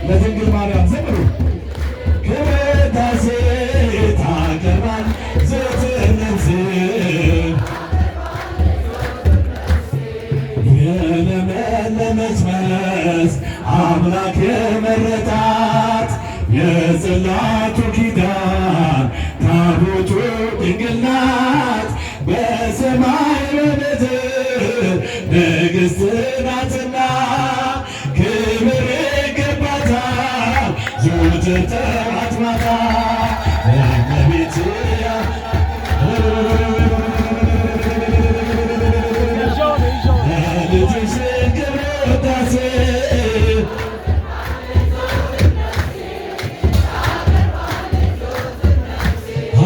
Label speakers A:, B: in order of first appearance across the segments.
A: ለድንግል ማርያም ዘምሩ። ክብርታሴ ታቀርባል ዘወትር ነፍሴ የለመለመች መስክ አምላክ የመረጣት የጽላቱ ኪዳን ታቦቱ ድንግል ናት። በሰማይ በምድር ንግሥት ናትና ክብር ይገባታል ዘወትር ጠዋት ማታ እመቤቴ ልጅሽ ክብርታሴ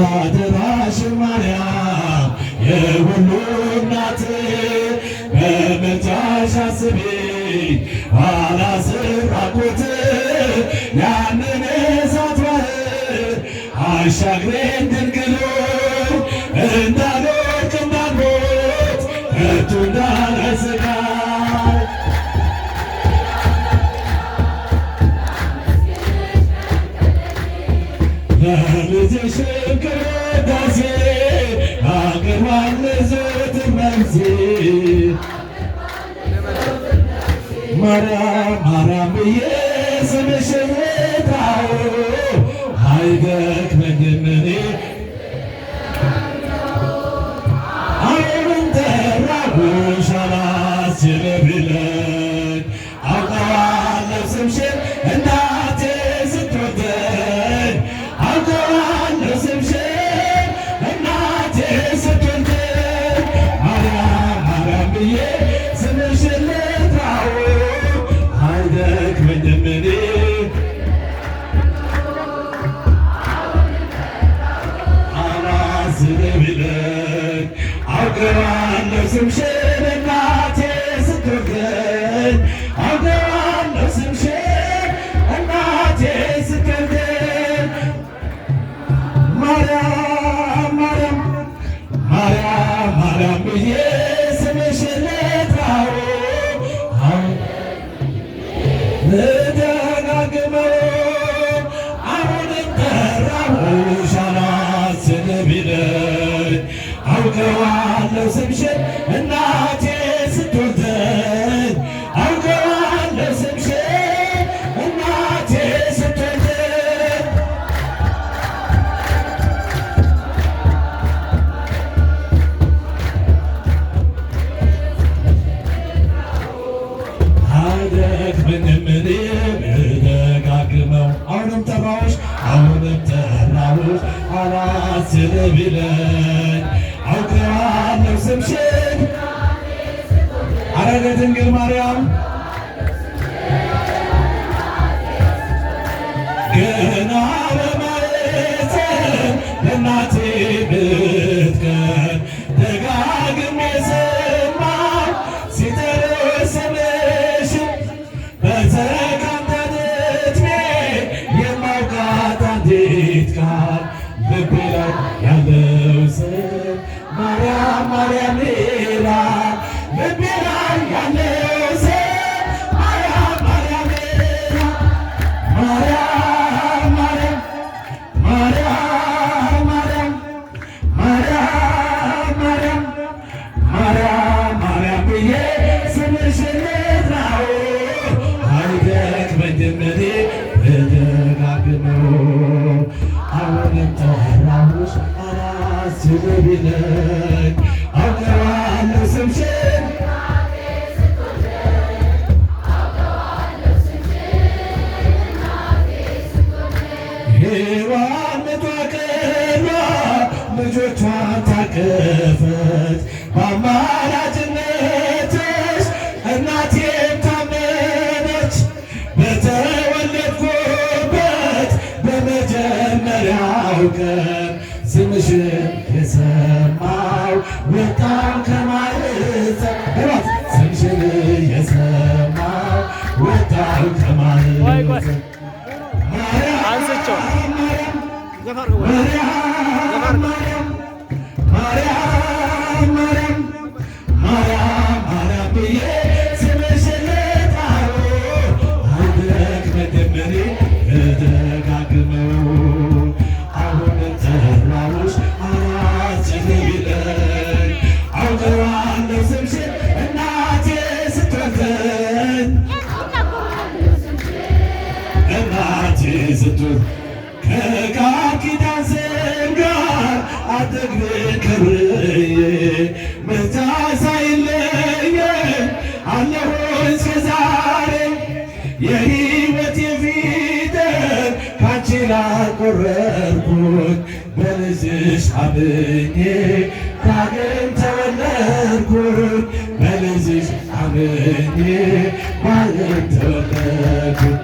A: አደራሽ ማርያም የሁሉ እናት በምልጃሽ አስቢኝ አላስራቁት ያንን እሳት ባህር አሻግሬን ድንግሉ እንዳልወድቅ እንዳልሞት ከቶ እንዳልሰጋይ ለልጅሽ ክብርታሴ አቀርባለሁ ዘወትር ነፍሴ ማርያም ማርያም ብዬ ስምሽን ልጥራው አይደክመኝም እኔ አሁንም ጠራሁሽ አላስችል ቢለኝ አውቀዋለሁ ስምሽን እናቴ ስትወደኝ አውቀዋለሁ ስምሽን እናቴ ስትወደኝ ማርያም ማርያም ብዬ ስምሽን ልጥራው አይደክመኝም እኔ አላስችል ቢለኝ አውቀዋለሁ ስምሽን እናቴ ስትወደኝ አውቀዋለሁ ስምሽን እናቴ ስትወደኝ ማርያም ማርያም ማርያም ማርያም ብዬ ስምሽን ልጥራው ልደጋግመው አሁንም ጠራሁሽ አላስችል ቢለኝ አውቀዋለሁ ስምሽን እናቴ ስትወደኝ አውቀዋለሁ ስምሽን እናቴ ስትወደኝ አይደክመኝም እኔ ብደጋግመው አሁንም ጠራሁሽ አላስችል ቢለኝ አውቀዋለሁ ስምሽን ኧረ ለድንግል ማርያም ገና በማኅፀን ለእናቴ ብትቀር ደጋግሜ ሰማሁ ሲጠሩኝ ስምሽን በተቃጠለ ዕድሜ የማውቃት አንዲት ቃል ልቤ ላይ ያለው ስም ማርያም ማርያም ይላል ልቤ ላይ ያለው ስም ማርያም ማርያም ይላል ማርያም ማርያም ማርያም ማርያም ማርያም ማርያም ማርያም ማርያም ብዬ ስምሽን ልጥራው አይደክመኝም እኔ ብደጋግመው አሁንም ጠራሁሽ አላስችል ቢለኝ አውቀዋለሁ ስምሽን ሔዋን ምጧ ቀና ልጆቿን ታቀፈች በአማላጅነትሽ እናቴም ታመነች በተወለድኩበት በመጀመሪያው ቀን ስምሽን የሰማው ወጣው ከማኅፀን ስምሽን የሰማው ወጣው ከማኅፀን ማርያም ብዬ ስምሽን ልጥራው አይደክመኝም እኔ በልጅሽ አምኜ ዳግም ተወለድኩኝ በልጅሽ አምኜ ዳግም ተወለድኩኝ